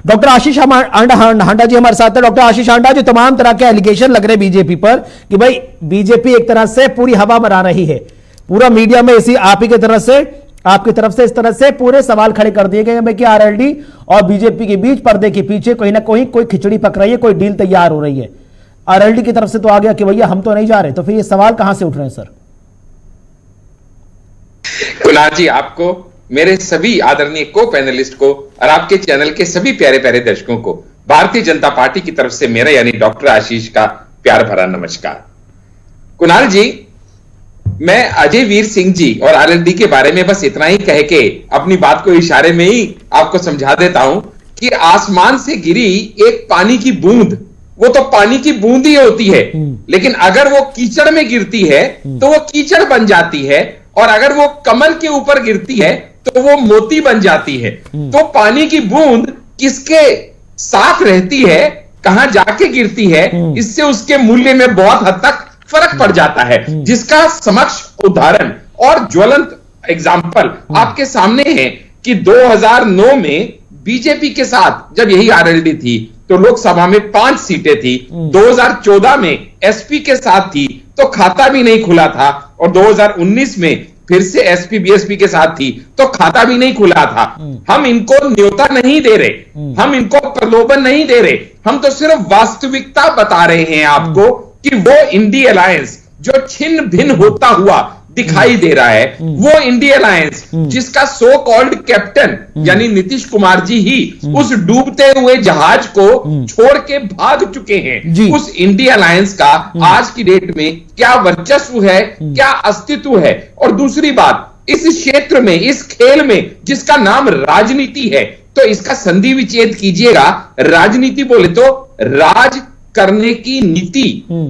Doctor आशीष हांडा जी हमारे साथ है। डॉक्टर आशीष हांडा जी, तमाम तरह के एलिगेशन लग रहे बीजेपी पर कि भाई बीजेपी एक तरह से पूरी हवा मरा रही है, पूरा मीडिया में इसी आप ही की तरफ से, आपकी तरफ से इस तरह से पूरे सवाल खड़े कर दिए गए हैं कि आरएलडी और बीजेपी के बीच पर्दे के पीछे कहीं ना कहीं कोई खिचड़ी पक रही है, कोई डील तैयार हो रही है। आरएलडी की तरफ से तो आ गया कि भैया हम तो नहीं जा रहे, तो फिर ये सवाल कहां से उठ रहे हैं सर? कुणाल जी, आपको, मेरे सभी आदरणीय को पैनलिस्ट को और आपके चैनल के सभी प्यारे प्यारे दर्शकों को भारतीय जनता पार्टी की तरफ से मेरा यानी डॉक्टर आशीष का प्यार भरा नमस्कार। कुणाल जी, मैं अजय वीर सिंह जी और आरएलडी के बारे में बस इतना ही कह के अपनी बात को इशारे में ही आपको समझा देता हूं कि आसमान से गिरी एक पानी की बूंद, वो तो पानी की बूंद ही होती है, लेकिन अगर वो कीचड़ में गिरती है तो वो कीचड़ बन जाती है, और अगर वो कमल के ऊपर गिरती है तो वो मोती बन जाती है। तो पानी की बूंद किसके साथ रहती है, कहां जाके गिरती है, इससे उसके मूल्य में बहुत हद तक फर्क पड़ जाता है, जिसका समक्ष उदाहरण और ज्वलंत एग्जाम्पल आपके सामने है कि 2009 में बीजेपी के साथ जब यही आरएलडी थी तो लोकसभा में 5 सीटें थी, 2014 में एसपी के साथ थी तो खाता भी नहीं खुला था, और 2019 में फिर से एसपी बीएसपी के साथ थी तो खाता भी नहीं खुला था। हम इनको न्योता नहीं दे रहे, हम इनको प्रलोभन नहीं दे रहे, हम तो सिर्फ वास्तविकता बता रहे हैं आपको कि वो इंडी अलायंस जो छिन्न भिन्न होता हुआ दिखाई दे रहा है, वो इंडी अलायंस जिसका सो कॉल्ड कैप्टन यानी नीतीश कुमार जी ही उस डूबते हुए जहाज को छोड़ के भाग चुके हैं, उस इंडी अलायंस का आज की डेट में क्या वर्चस्व है, क्या अस्तित्व है। और दूसरी बात, इस क्षेत्र में, इस खेल में जिसका नाम राजनीति है, तो इसका संधि विच्छेद कीजिएगा। राजनीति बोले तो राज करने की नीति,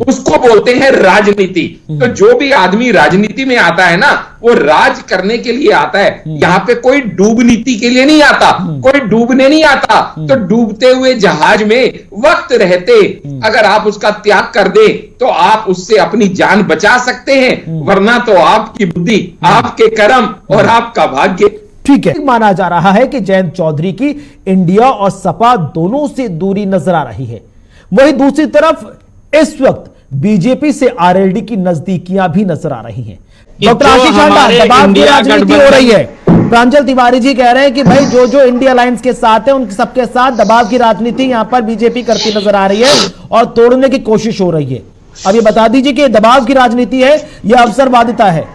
उसको बोलते हैं राजनीति। तो जो भी आदमी राजनीति में आता है ना, वो राज करने के लिए आता है, यहां पे कोई डूब नीति के लिए नहीं आता, कोई डूबने नहीं आता। तो डूबते हुए जहाज में वक्त रहते अगर आप उसका त्याग कर दे तो आप उससे अपनी जान बचा सकते हैं, वरना तो आपकी बुद्धि, आपके कर्म और आपका भाग्य। ठीक है, माना जा रहा है कि जयंत चौधरी की इंडिया और सपा दोनों से दूरी नजर आ रही है। वहीं दूसरी तरफ इस वक्त बीजेपी से आरएलडी की नजदीकियां भी नजर आ रही हैं। डॉक्टर आशीष हांडा, दबाव की राजनीति हो रही है। प्रांजल तिवारी जी कह रहे हैं कि भाई जो जो इंडिया अलायंस के साथ है उन सबके साथ दबाव की राजनीति यहां पर बीजेपी करती नजर आ रही है और तोड़ने की कोशिश हो रही है। अब ये बता दीजिए कि दबाव की राजनीति है या अवसरवादिता है?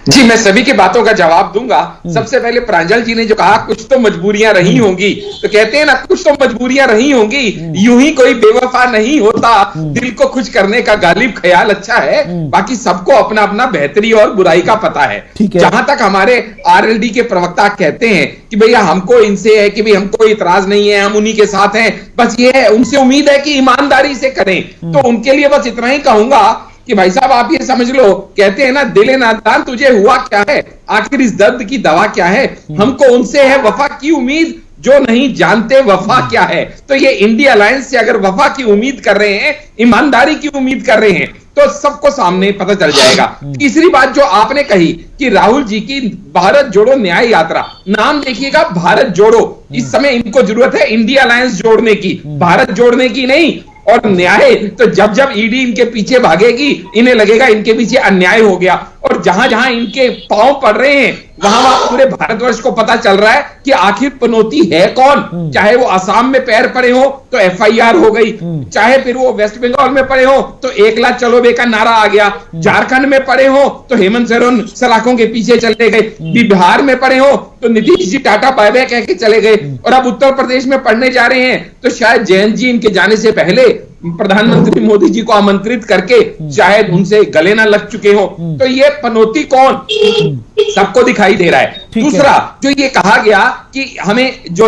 जी, मैं सभी की बातों का जवाब दूंगा। सबसे पहले प्रांजल जी ने जो कहा कुछ तो मजबूरियां रही होंगी, तो कहते हैं ना कुछ तो मजबूरियां रही होंगी, यूं ही कोई बेवफा नहीं होता, दिल को खुश करने का गालिब ख्याल अच्छा है, बाकी सबको अपना अपना बेहतरी और बुराई का पता है। जहां तक हमारे आरएलडी के प्रवक्ता कहते हैं कि भैया हमको इनसे है कि भाई हमको इतराज नहीं है, हम उन्हीं के साथ हैं, बस ये है, उनसे उम्मीद है कि ईमानदारी से करें, तो उनके लिए बस इतना ही कहूंगा कि भाई साहब आप ये समझ लो, कहते हैं ना दिले नादान तुझे हुआ क्या है, आखिर इस दर्द की दवा क्या है। हमको उनसे है वफा की उम्मीद, जो नहीं जानते वफा क्या है। तो ये इंडिया अलायंस से अगर वफा की उम्मीद कर रहे हैं, ईमानदारी की उम्मीद कर रहे हैं, तो सबको सामने पता चल जाएगा। तीसरी बात जो आपने कही कि राहुल जी की भारत जोड़ो न्याय यात्रा, नाम देखिएगा भारत जोड़ो, इस समय इनको जरूरत है इंडिया अलायंस जोड़ने की, भारत जोड़ने की नहीं। और न्याय तो जब जब ईडी इनके पीछे भागेगी, इन्हें लगेगा इनके पीछे अन्याय हो गया, और जहां जहां इनके पांव पड़ रहे हैं वहां वहां पूरे भारतवर्ष को पता चल रहा है कि आखिर पनौती है कौन। चाहे वो असम में पैर पड़े हो तो एफआईआर हो गई, चाहे फिर वो वेस्ट बंगाल में पड़े हो तो 1 लाख चलो बे का नारा आ गया, झारखंड में पड़े हो तो हेमंत सोरेन सलाखों के पीछे चले गए, बिहार में पड़े हो तो Nitish ji tata bye bye कह के चले गए, और अब उत्तर प्रदेश में पढ़ने जा रहे हैं तो शायद जयंत जी इनके जाने से पहले प्रधानमंत्री मोदी जी को आमंत्रित करके शायद उनसे गले ना लग चुके हो। तो ये पनौती कौन, सबको दिखाई दे रहा है। दूसरा जो ये कहा गया कि हमें जो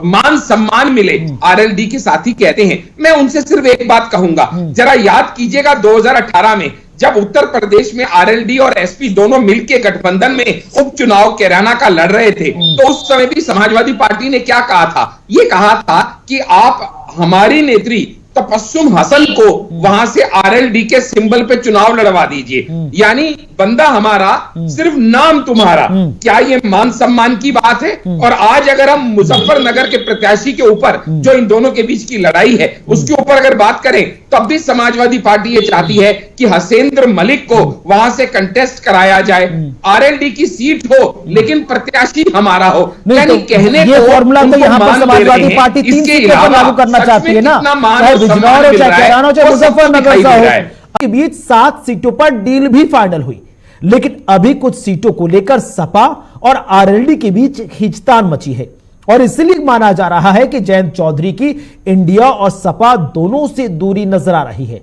मान सम्मान मिले, आरएलडी के साथी कहते हैं, मैं उनसे सिर्फ एक बात कहूंगा, जरा याद कीजिएगा 2018 में जब उत्तर प्रदेश में आरएलडी और एसपी दोनों मिलकर गठबंधन में उपचुनाव कैराना का लड़ रहे थे, तो उस समय भी समाजवादी पार्टी ने क्या कहा था, ये कहा था कि आप हमारी नेत्री तबस्सुम हसन को वहां से आरएलडी के सिंबल पे चुनाव लड़वा दीजिए। यानी बंदा हमारा, सिर्फ नाम तुम्हारा। क्या ये मान सम्मान की बात है? और आज अगर हम मुजफ्फरनगर के प्रत्याशी के ऊपर, जो इन दोनों के बीच की लड़ाई है, उसके ऊपर अगर बात करें, तब भी समाजवादी पार्टी ये चाहती है कि हसेंद्र मलिक को वहां से कंटेस्ट कराया जाए, आरएलडी की सीट हो लेकिन प्रत्याशी हमारा हो। यानी कहने ये फॉर्मूला तो यहाँ पर समाजवादी पार्टी 3 सीटों पर लागू करना चाहती है ना, चाहे बिजनौर हो, चाहे कैराना हो, चाहे मुजफ्फरनगर का हो। के बीच 7 सीटों पर डील भी फाइनल हुई, लेकिन अभी कुछ सीटों को लेकर सपा और आरएलडी के बीच खींचतान मची है और इसलिए माना जा रहा है कि जयंत चौधरी की इंडिया और सपा दोनों से दूरी नजर आ रही है।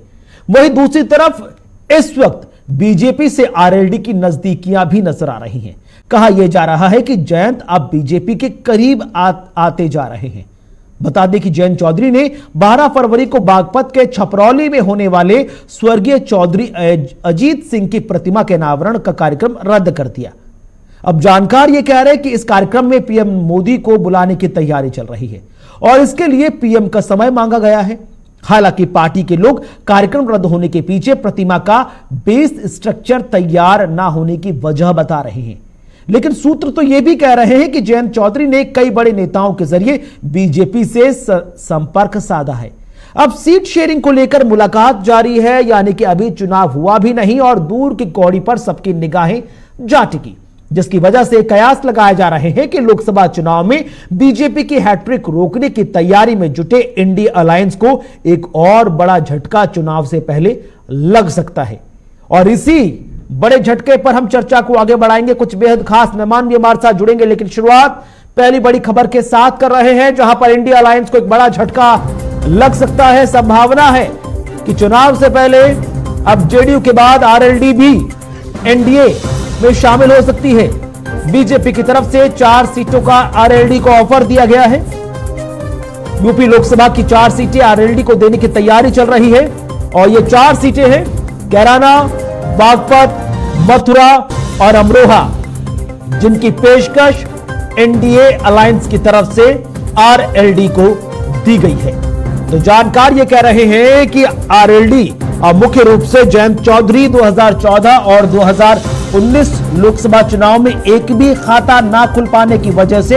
वहीं दूसरी तरफ इस वक्त बीजेपी से आरएलडी की नजदीकियां भी नजर आ रही हैं। कहा यह जा रहा है कि जयंत अब बीजेपी के करीब आते जा रहे हैं। बता दें कि जयंत चौधरी ने 12 फरवरी को बागपत के छपरौली में होने वाले स्वर्गीय चौधरी अजीत सिंह की प्रतिमा के अनावरण का कार्यक्रम रद्द कर दिया। अब जानकार यह कह रहे हैं कि इस कार्यक्रम में पीएम मोदी को बुलाने की तैयारी चल रही है और इसके लिए पीएम का समय मांगा गया है। हालांकि पार्टी के लोग कार्यक्रम रद्द होने के पीछे प्रतिमा का बेस स्ट्रक्चर तैयार ना होने की वजह बता रहे हैं, लेकिन सूत्र तो यह भी कह रहे हैं कि जयंत चौधरी ने कई बड़े नेताओं के जरिए बीजेपी से संपर्क साधा है। अब सीट शेयरिंग को लेकर मुलाकात जारी है, यानी कि अभी चुनाव हुआ भी नहीं और दूर की कौड़ी पर सबकी निगाहें जा टिकी, जिसकी वजह से कयास लगाए जा रहे हैं कि लोकसभा चुनाव में बीजेपी की हैट्रिक रोकने की तैयारी में जुटे इंडिया अलायंस को एक और बड़ा झटका चुनाव से पहले लग सकता है। और इसी बड़े झटके पर हम चर्चा को आगे बढ़ाएंगे। कुछ बेहद खास मेहमान भी हमारे साथ जुड़ेंगे, लेकिन शुरुआत पहली बड़ी खबर के साथ कर रहे हैं, जहां पर इंडिया अलायंस को एक बड़ा झटका लग सकता है। संभावना है कि चुनाव से पहले अब जेडीयू के बाद आरएलडी भी एनडीए में शामिल हो सकती है। बीजेपी की तरफ से 4 सीटों का आरएलडी को ऑफर दिया गया है। यूपी लोकसभा की 4 सीटें आरएलडी को देने की तैयारी चल रही है और ये 4 सीटें हैं कैराना, बागपत, मथुरा और अमरोहा, जिनकी पेशकश एनडीए अलायंस की तरफ से आरएलडी को दी गई है। तो जानकार ये कह रहे हैं कि आरएलडी मुख्य रूप से जयंत चौधरी 2014 और 2019 लोकसभा चुनाव में एक भी खाता ना खुल पाने की वजह से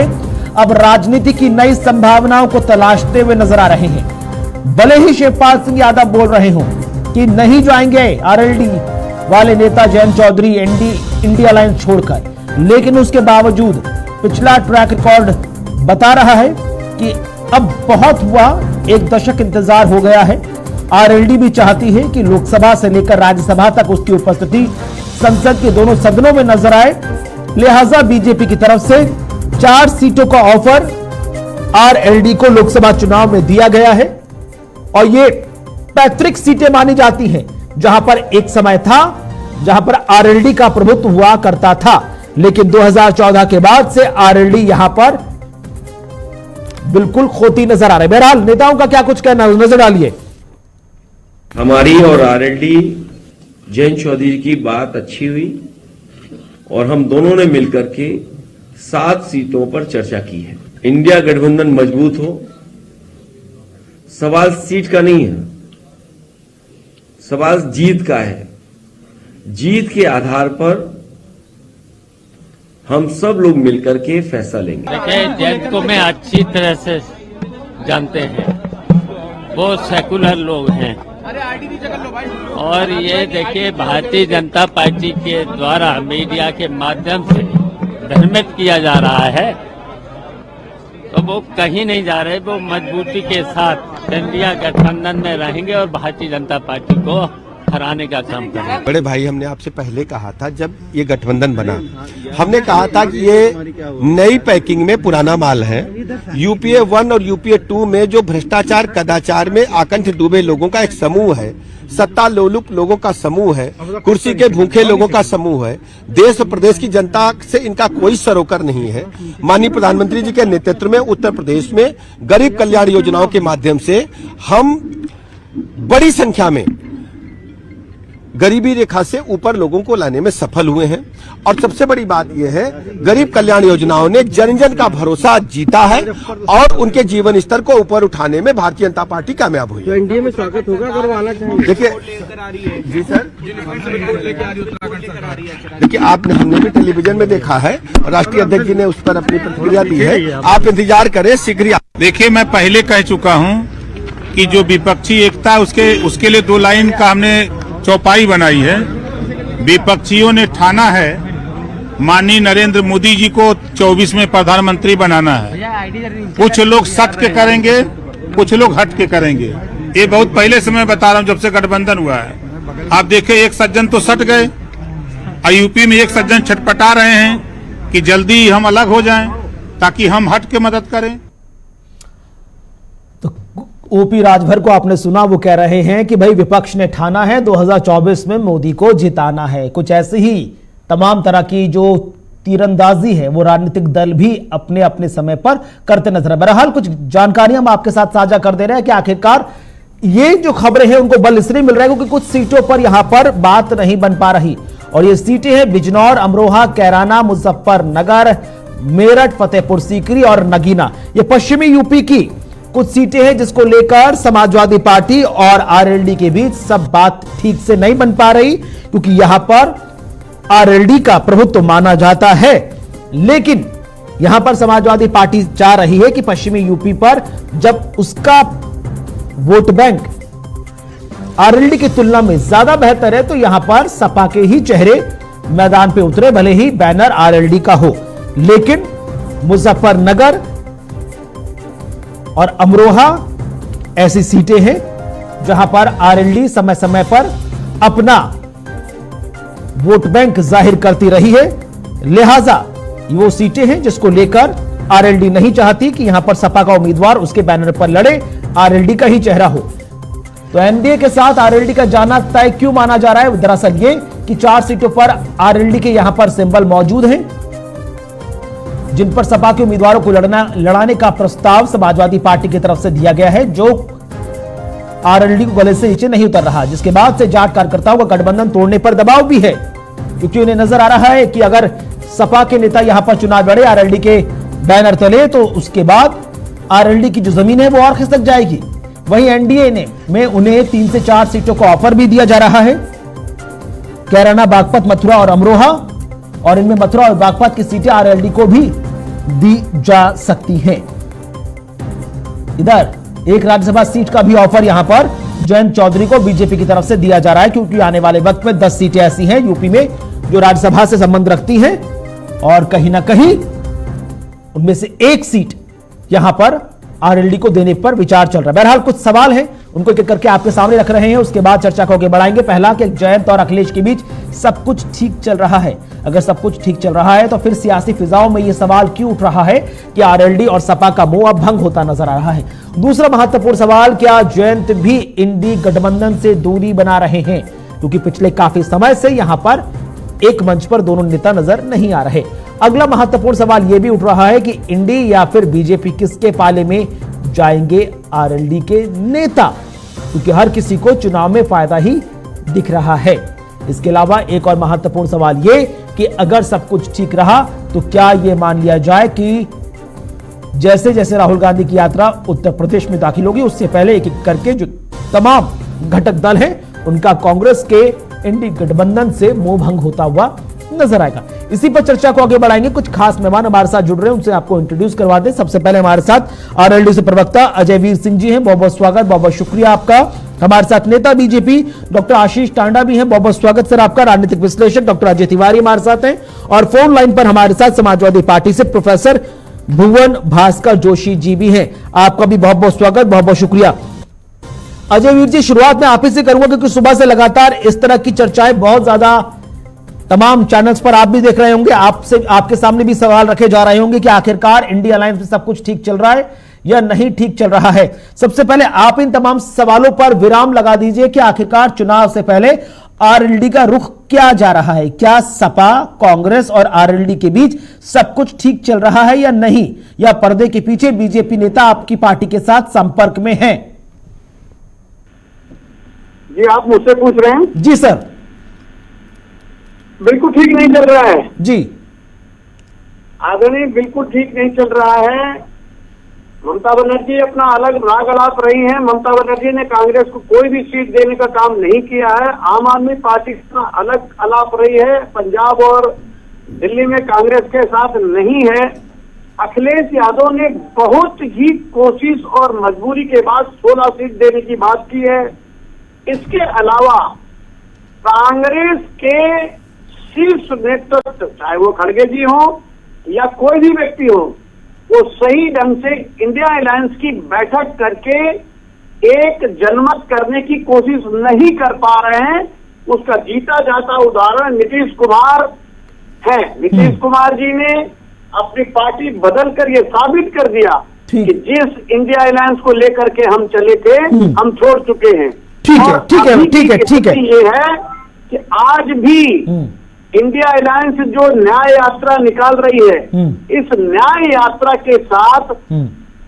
अब राजनीति की नई संभावनाओं को तलाशते हुए नजर आ रहे हैं। भले ही शिवपाल सिंह यादव बोल रहे हों कि नहीं जाएंगे आरएलडी वाले नेता जयंत चौधरी इंडिया अलायंस छोड़कर, लेकिन उसके बावजूद पिछला ट्रैक रिकॉर्ड बता रहा है कि अब बहुत हुआ, 1 दशक इंतजार हो गया है। आरएलडी भी चाहती है कि लोकसभा से लेकर राज्यसभा तक उसकी उपस्थिति संसद के दोनों सदनों में नजर आए। लिहाजा बीजेपी की तरफ से 4 सीटों का ऑफर आरएलडी को लोकसभा चुनाव में दिया गया है और ये पैतृक सीटें मानी जाती हैं, जहां पर एक समय था जहां पर आरएलडी का प्रभुत्व हुआ करता था, लेकिन 2014 के बाद से आरएलडी यहां पर बिल्कुल खोती नजर आ रही है। बहरहाल नेताओं का क्या कुछ कहना, नजर डालिए। हमारी और आरएलडी जयंत चौधरी की बात अच्छी हुई और हम दोनों ने मिलकर के 7 सीटों पर चर्चा की है। इंडिया गठबंधन मजबूत हो, सवाल सीट का नहीं है, सवाल जीत का है। जीत के आधार पर हम सब लोग मिलकर के फैसला लेंगे। देखिए, जयंत को मैं अच्छी तरह से जानते हैं, वो सेकुलर लोग हैं और ये देखिए भारतीय जनता पार्टी के द्वारा मीडिया के माध्यम से भ्रमित किया जा रहा है, तो वो कहीं नहीं जा रहे। वो मजबूती के साथ इंडिया गठबंधन में रहेंगे और भारतीय जनता पार्टी को हराने का काम करेंगे। बड़े भाई, हमने आपसे पहले कहा था, जब ये गठबंधन बना, हमने कहा था कि ये नई पैकिंग में पुराना माल है। यूपीए 1 और यूपीए 2 में जो भ्रष्टाचार कदाचार में आकंठ डूबे लोगों का एक समूह है, सत्ता लोलुप लोगों का समूह है, कुर्सी के भूखे लोगों का समूह है। देश और प्रदेश की जनता से इनका कोई सरोकार नहीं है। माननीय प्रधानमंत्री जी के नेतृत्व में उत्तर प्रदेश में गरीब कल्याण योजनाओं के माध्यम से हम बड़ी संख्या में गरीबी रेखा से ऊपर लोगों को लाने में सफल हुए हैं। और सबसे बड़ी बात यह है, गरीब कल्याण योजनाओं ने जन जन का भरोसा जीता है और उनके जीवन स्तर को ऊपर उठाने में भारतीय जनता पार्टी कामयाब हुई। तो एनडीए में स्वागत होगा अगर वो आना चाहेंगे। देखिए जी सर, देखिए आपने हमने भी टेलीविजन में देखा है, राष्ट्रीय अध्यक्ष जी ने उस पर अपनी प्रतिक्रिया दी है। आप इंतजार करें, शीघ्र। देखिए, मैं पहले कह चुका हूं कि जो विपक्षी एकता उसके लिए 2 लाइन का हमने चौपाई बनाई है। विपक्षियों ने ठाना है माननीय नरेंद्र मोदी जी को 24 में प्रधानमंत्री बनाना है। कुछ लोग सट के करेंगे, कुछ लोग हट के करेंगे। ये बहुत पहले से मैं बता रहा हूं, जब से गठबंधन हुआ है। आप देखे, एक सज्जन तो सट गए और यूपी में एक सज्जन छटपटा रहे हैं कि जल्दी हम अलग हो जाएं ताकि हम हट के मदद करें। तो ओपी राजभर को आपने सुना, वो कह रहे हैं कि भाई विपक्ष ने ठाना है 2024 में मोदी को जिताना है। कुछ ऐसे ही तमाम तरह की जो तीरंदाजी है वो राजनीतिक दल भी अपने अपने समय पर करते नजर। बहरहाल कुछ जानकारियां हम आपके साथ साझा कर दे रहे हैं कि आखिरकार ये जो खबरें हैं उनको बल इसलिए मिल रहा है क्योंकि कुछ सीटों पर यहां पर बात नहीं बन पा रही। और ये सीटें हैं बिजनौर, अमरोहा, कैराना, मुजफ्फरनगर, मेरठ, फतेहपुर सीकरी और नगीना। ये पश्चिमी यूपी की कुछ सीटें हैं जिसको लेकर समाजवादी पार्टी और आरएलडी के बीच सब बात ठीक से नहीं बन पा रही, क्योंकि यहां पर आरएलडी का प्रभुत्व माना जाता है। लेकिन यहां पर समाजवादी पार्टी चाह रही है कि पश्चिमी यूपी पर जब उसका वोट बैंक आरएलडी की तुलना में ज्यादा बेहतर है तो यहां पर सपा के ही चेहरे मैदान पे उतरे, भले ही बैनर आरएलडी का हो। लेकिन मुजफ्फरनगर और अमरोहा ऐसी सीटें हैं जहां पर आरएलडी समय समय पर अपना वोट बैंक जाहिर करती रही है। लिहाजा वो सीटें हैं जिसको लेकर आरएलडी नहीं चाहती कि यहां पर सपा का उम्मीदवार उसके बैनर पर लड़े, आरएलडी का ही चेहरा हो। तो एनडीए के साथ आरएलडी का जाना तय क्यों माना जा रहा है? दरअसल ये कि 4 सीटों पर आरएलडी के यहां पर सिंबल मौजूद हैं जिन पर सपा के उम्मीदवारों को लड़ाने का प्रस्ताव समाजवादी पार्टी की तरफ से दिया गया है, जो आरएलडी को गले से नीचे नहीं उतर रहा, जिसके बाद से जाट कार्यकर्ताओं का गठबंधन तोड़ने पर दबाव भी है, क्योंकि उन्हें नजर आ रहा है कि अगर सपा के नेता यहां पर चुनाव लड़े आरएलडी के बैनर तले तो उसके बाद आरएलडी की जो जमीन है वो और खिसक जाएगी। वहीं एनडीए में उन्हें 3 से 4 सीटों का ऑफर भी दिया जा रहा है, कैराना, बागपत, मथुरा और अमरोहा, और इनमें मथुरा और बागपत की सीटें आरएलडी को भी दी जा सकती हैं। इधर एक राज्यसभा सीट का भी ऑफर यहां पर जयंत चौधरी को बीजेपी की तरफ से दिया जा रहा है, क्योंकि आने वाले वक्त में 10 सीटें ऐसी हैं यूपी में जो राज्यसभा से संबंध रखती हैं और कहीं ना कहीं उनमें से एक सीट यहां पर आरएलडी को देने पर विचार चल रहा है। बहरहाल कुछ सवाल हैं, उनको एक करके आपके सामने रख रहे हैं, उसके बाद चर्चा को आगे बढ़ाएंगे। पहला कि जयंत और अखिलेश के बीच सब कुछ ठीक चल रहा है। अगर सब कुछ ठीक चल रहा है तो फिर सियासी फिजाओं में यह सवाल क्यों उठ रहा है कि आरएलडी और सपा का मोह अब भंग होता नजर आ रहा है? दूसरा महत्वपूर्ण सवाल, क्या जयंत भी इंडी गठबंधन से दूरी बना रहे हैं? क्योंकि पिछले काफी समय से यहां पर एक मंच पर दोनों नेता नजर नहीं आ रहे। अगला महत्वपूर्ण सवाल यह भी उठ रहा है कि इंडी या फिर बीजेपी किसके पाले में जाएंगे आरएलडी के नेता, क्योंकि हर किसी को चुनाव में फायदा ही दिख रहा है। इसके अलावा एक और महत्वपूर्ण सवाल यह कि अगर सब कुछ ठीक रहा तो क्या यह मान लिया जाए कि जैसे जैसे राहुल गांधी की यात्रा उत्तर प्रदेश में दाखिल होगी उससे पहले एक एक करके जो तमाम घटक दल हैं उनका कांग्रेस के इंडी गठबंधन से मोह भंग होता हुआ नजर आएगा। इसी पर चर्चा को आगे बढ़ाएंगे। कुछ खास मेहमान हमारे साथ जुड़ रहे हैं, उनसे आपको इंट्रोड्यूस करवा दें। सबसे पहले हमारे साथ आरएलडी से प्रवक्ता अजय वीर सिंह जी हैं, बहुत बहुत स्वागत, बहुत बहुत शुक्रिया आपका। हमारे साथ नेता बीजेपी डॉक्टर आशीष टांडा भी हैं, बहुत बहुत स्वागत सर आपका। राजनीतिक विश्लेषक डॉक्टर अजय तिवारी हमारे साथ हैं, और फोन लाइन पर हमारे साथ समाजवादी पार्टी से प्रोफेसर भुवन भास्कर जोशी जी भी हैं, आपका भी बहुत बहुत स्वागत, बहुत बहुत शुक्रिया। अजय वीर जी, शुरुआत में आप ही से करूंगा क्योंकि सुबह से लगातार इस तरह की चर्चाएं बहुत ज्यादा तमाम चैनल्स पर आप भी देख रहे होंगे, आपसे आपके सामने भी सवाल रखे जा रहे होंगे कि आखिरकार इंडिया अलायंस में सब कुछ ठीक चल रहा है या नहीं ठीक चल रहा है। सबसे पहले आप इन तमाम सवालों पर विराम लगा दीजिए कि आखिरकार चुनाव से पहले आरएलडी का रुख क्या जा रहा है? क्या सपा, कांग्रेस और आरएलडी के बीच सब कुछ ठीक चल रहा है या नहीं, या पर्दे के पीछे बीजेपी नेता आपकी पार्टी के साथ संपर्क में हैं? जी, आप मुझसे पूछ रहे हैं? जी सर। बिल्कुल ठीक नहीं चल रहा है जी। आदरणीय, बिल्कुल ठीक नहीं चल रहा है। ममता बनर्जी अपना अलग राग अलाप रही हैं। ममता बनर्जी ने कांग्रेस को कोई भी सीट देने का काम नहीं किया है। आम आदमी पार्टी अपना अलग अलाप रही है, पंजाब और दिल्ली में कांग्रेस के साथ नहीं है। अखिलेश यादव ने बहुत ही कोशिश और मजबूरी के बाद 16 सीट देने की बात की है। इसके अलावा कांग्रेस के शीर्ष नेतृत्व, चाहे वो खड़गे जी हो या कोई भी व्यक्ति हो, वो सही ढंग से इंडिया अलायंस की बैठक करके एक जनमत करने की कोशिश नहीं कर पा रहे हैं। उसका जीता जाता उदाहरण नीतीश कुमार है। नीतीश कुमार जी ने अपनी पार्टी बदल कर ये साबित कर दिया कि जिस इंडिया अलायंस को लेकर के हम चले थे, हम छोड़ चुके हैं। ठीक है, ठीक है, ठीक है, ठीक है। ये है कि आज भी इंडिया अलायंस जो न्याय यात्रा निकाल रही है, इस न्याय यात्रा के साथ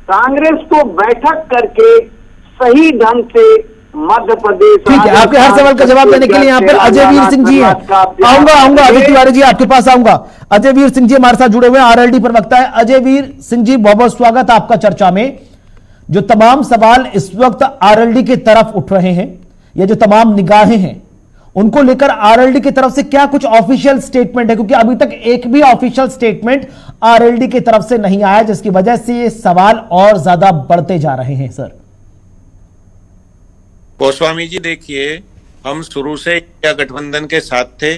कांग्रेस को बैठक करके सही ढंग से मध्य प्रदेश। ठीक है, आपके हर सवाल का जवाब देने के लिए यहाँ पर अजय वीर सिंह जी हैं। आऊंगा अजय तिवारी जी, आपके पास आऊंगा। अजय वीर सिंह जी हमारे साथ जुड़े हुए हैं, आरएलडी प्रवक्ता है। अजय वीर सिंह जी, बहुत बहुत स्वागत आपका चर्चा में। जो तमाम सवाल इस वक्त आरएलडी की तरफ उठ रहे हैं, ये जो तमाम निगाहें हैं, उनको लेकर आरएलडी की तरफ से क्या कुछ ऑफिशियल स्टेटमेंट है? क्योंकि अभी तक एक भी ऑफिशियल स्टेटमेंट आरएलडी की तरफ से नहीं आया, जिसकी वजह से ये सवाल और ज्यादा बढ़ते जा रहे हैं। सर गोस्वामी जी, देखिए, हम शुरू से इंडिया गठबंधन के साथ थे,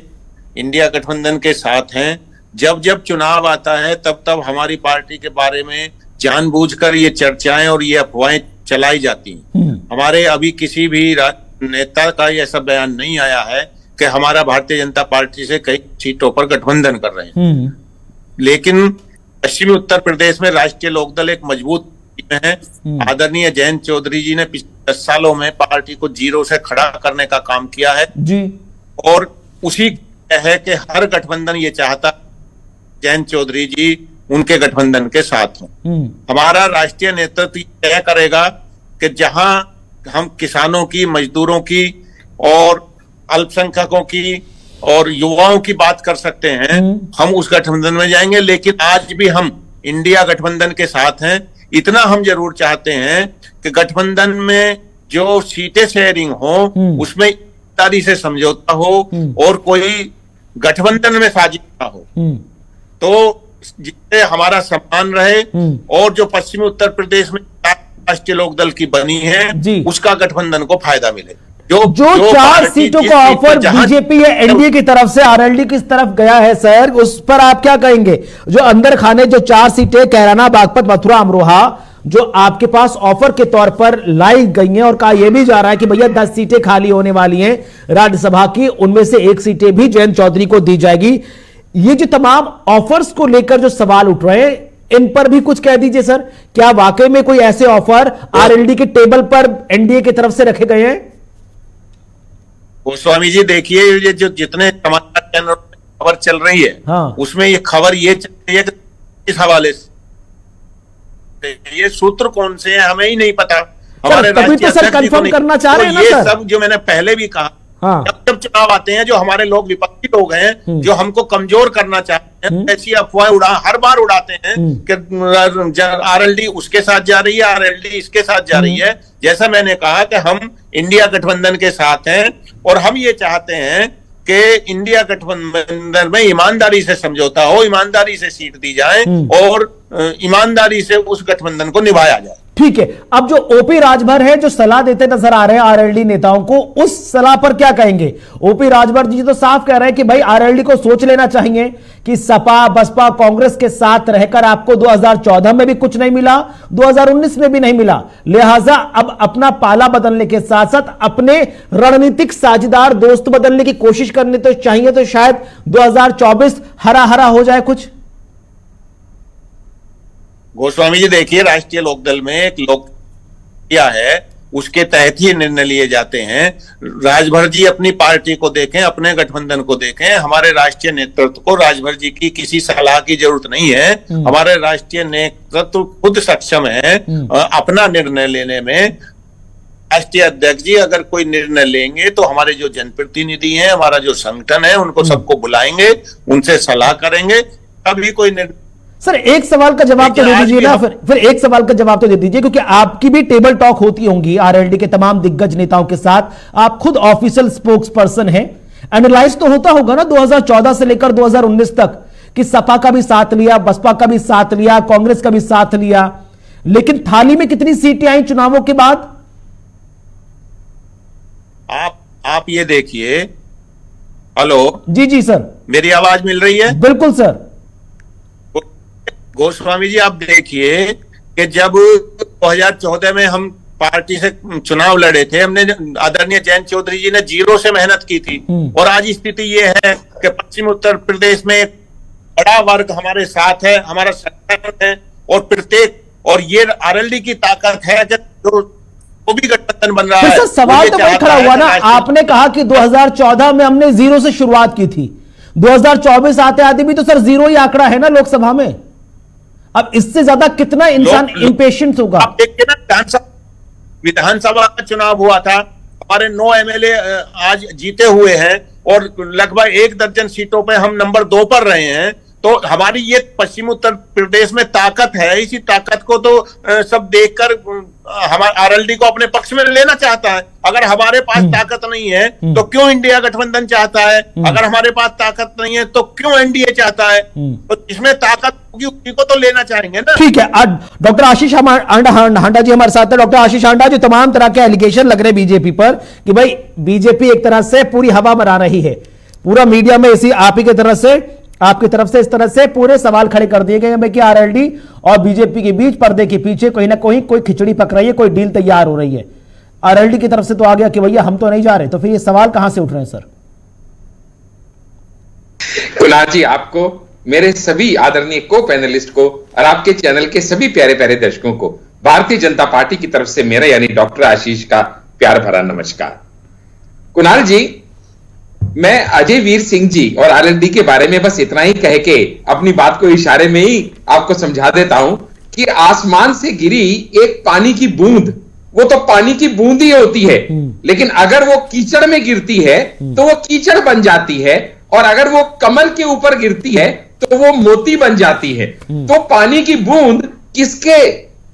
इंडिया गठबंधन के साथ हैं। जब जब चुनाव आता है तब तब हमारी पार्टी के बारे में जानबूझकर ये चर्चाएं और ये अफवाहें चलाई जाती हैं। हमारे अभी किसी भी नेता का ऐसा बयान नहीं आया है कि हमारा भारतीय जनता पार्टी से कई सीटों पर गठबंधन कर रहे हैं। लेकिन पश्चिमी उत्तर प्रदेश में राष्ट्रीय लोकदल एक मजबूत टीम है। आदरणीय जयंत चौधरी जी ने पिछले 10 सालों में पार्टी को जीरो से खड़ा करने का काम किया है जी। और उसी है कि हर गठबंधन ये चाहता जयंत चौधरी जी उनके गठबंधन के साथ हों। हमारा राष्ट्रीय नेतृत्व तय करेगा कि जहां हम किसानों की, मजदूरों की और अल्पसंख्यकों की और युवाओं की बात कर सकते हैं, हम उस गठबंधन में जाएंगे। लेकिन आज भी हम इंडिया गठबंधन के साथ हैं। इतना हम जरूर चाहते हैं कि गठबंधन में जो सीटें शेयरिंग हो उसमें ईमानदारी से समझौता हो और कोई गठबंधन में साजिश ना हो, तो जिससे हमारा सम्मान रहे और जो पश्चिमी उत्तर प्रदेश में राष्ट्रीय लोकदल की बनी है उसका गठबंधन को फायदा मिले। जो 4 सीटों का ऑफर बीजेपी या एनडीए की तरफ से आरएलडी की तरफ गया है सर, उस पर आप क्या कहेंगे? जो अंदर खाने जो 4 सीटें कैराना, बागपत, मथुरा, अमरोहा जो आपके पास ऑफर के तौर पर लाई गई हैं और कहा यह भी जा रहा है कि भैया 10 सीटें खाली होने वाली हैं राज्यसभा की, उनमें से 1 सीटें भी जयंत चौधरी को दी जाएगी। ये जो तमाम ऑफर्स को लेकर जो सवाल उठ रहे हैं, इन पर भी कुछ कह दीजिए सर। क्या वाकई में कोई ऐसे ऑफर आरएलडी के टेबल पर एनडीए की तरफ से रखे गए हैं? गोस्वामी जी, देखिए, ये जो जितने समाचार चैनल खबर चल रही है, उसमें ये खबर ये चल रही है कि इस हवाले से ये सूत्र कौन से हैं हमें ही नहीं पता। हमारे राज्य सर कंफर्म करना चाह रहे हैं ना ये सर? सब जो मैंने पहले भी कहा, जब चुनाव आते हैं, जो हमारे लोग विपक्षी लोग हैं जो हमको कमजोर करना चाहते हैं, ऐसी अफवाहें हर बार उड़ाते हैं कि आरएलडी उसके साथ जा रही है, आरएलडी इसके साथ जा रही है। जैसा मैंने कहा कि हम इंडिया गठबंधन के साथ हैं और हम ये चाहते हैं कि इंडिया गठबंधन में ईमानदारी से समझौता हो, ईमानदारी से सीट दी जाए और ईमानदारी से उस गठबंधन को निभाया जाए। ठीक है, अब जो ओपी राजभर है जो सलाह देते नजर आ रहे हैं आरएलडी नेताओं को, उस सलाह पर क्या कहेंगे? ओपी राजभर जी तो साफ कह रहे हैं कि भाई आरएलडी को सोच लेना चाहिए कि सपा, बसपा, कांग्रेस के साथ रहकर आपको 2014 में भी कुछ नहीं मिला, 2019 में भी नहीं मिला, लिहाजा अब अपना पाला बदलने के साथ साथ अपने रणनीतिक साझेदार दोस्त बदलने की कोशिश करनी तो चाहिए, तो शायद 2024 हरा हरा हो जाए कुछ। गोस्वामी जी, देखिए, राष्ट्रीय लोकदल में एक लोकप्रिया है, उसके तहत ही निर्णय लिए जाते हैं। राजभर जी अपनी पार्टी को देखें, अपने गठबंधन को देखें। हमारे राष्ट्रीय नेतृत्व को राजभर जी की किसी सलाह की जरूरत नहीं है। हमारे राष्ट्रीय नेतृत्व खुद सक्षम है अपना निर्णय लेने में। राष्ट्रीय अध्यक्ष जी अगर कोई निर्णय लेंगे तो हमारे जो जनप्रतिनिधि हैं, हमारा जो संगठन है, उनको सबको बुलाएंगे, उनसे सलाह करेंगे, तभी कोई निर्णय। सर एक सवाल का जवाब तो दे दीजिए ना, फिर एक सवाल का जवाब तो दे दीजिए, क्योंकि आपकी भी टेबल टॉक होती होंगी आरएलडी के तमाम दिग्गज नेताओं के साथ, आप खुद ऑफिशियल स्पोक्स पर्सन हैं, एनालाइज तो होता होगा ना 2014 से लेकर 2019 तक कि सपा का भी साथ लिया, बसपा का भी साथ लिया, कांग्रेस का भी साथ लिया, लेकिन थाली में कितनी सीटें आई चुनावों के बाद? आप ये देखिए। हेलो जी जी सर, मेरी आवाज मिल रही है? बिल्कुल सर। गोस्वामी जी, आप देखिए कि जब 2014 में हम पार्टी से चुनाव लड़े थे, हमने आदरणीय जयंत चौधरी जी ने 0 से मेहनत की थी, और आज स्थिति ये है कि पश्चिम उत्तर प्रदेश में एक बड़ा वर्ग हमारे साथ है, हमारा संगठन है, और प्रत्येक, और ये आरएलडी की ताकत है कि जो भी गठबंधन बन रहा है। सवाल तो वही खड़ा हुआ ना, आपने कहा कि 2014 में हमने 0 से शुरुआत की थी, 2024 आते आते भी तो सर 0 ही आंकड़ा है ना लोकसभा में। अब इससे ज्यादा कितना इंसान इंपेशेंट होगा? आप देखिए ना, विधानसभा का चुनाव हुआ था, हमारे 9 एमएलए आज जीते हुए हैं, और लगभग 1 दर्जन सीटों पे हम नंबर 2 पर रहे हैं। तो हमारी ये पश्चिम उत्तर प्रदेश में ताकत है, इसी ताकत को तो सब देखकर हमारे आरएलडी को अपने पक्ष में लेना चाहता है। अगर हमारे पास ताकत नहीं है तो क्यों इंडिया गठबंधन चाहता है? अगर हमारे पास ताकत नहीं है तो क्यों एनडीए चाहता है? तो इसमें ताकत होगी, उसी को तो लेना चाहेंगे ना। ठीक है, डॉक्टर आशीष हांडा जी हमारे साथ है। डॉक्टर आशीष हांडा जी, तमाम तरह के एलिगेशन लग रहे हैं बीजेपी पर कि भाई बीजेपी एक तरह से पूरी हवा बना रही है, पूरा मीडिया में इसी आप ही की तरह से, आपकी तरफ से इस तरह से पूरे सवाल खड़े कर दिए गए हैं कि आरएलडी और बीजेपी के बीच पर्दे के पीछे कहीं ना कहीं कोई खिचड़ी पक रही है, कोई डील तैयार हो रही है। आरएलडी की तरफ से तो आ गया कि भैया हम तो नहीं जा रहे, तो फिर ये सवाल कहां से उठ रहे हैं सर? कुणाल जी, आपको, मेरे सभी आदरणीय को पैनलिस्ट को और आपके चैनल के सभी प्यारे प्यारे दर्शकों को भारतीय जनता पार्टी की तरफ से मेरा यानी डॉक्टर आशीष का प्यार भरा नमस्कार। कुणाल जी, मैं अजय वीर सिंह जी और आरएलडी के बारे में बस इतना ही कह के अपनी बात को इशारे में ही आपको समझा देता हूं कि आसमान से गिरी एक पानी की बूंद, वो तो पानी की बूंद ही होती है, लेकिन अगर वो कीचड़ में गिरती है तो वो कीचड़ बन जाती है, और अगर वो कमल के ऊपर गिरती है तो वो मोती बन जाती है। तो पानी की बूंद किसके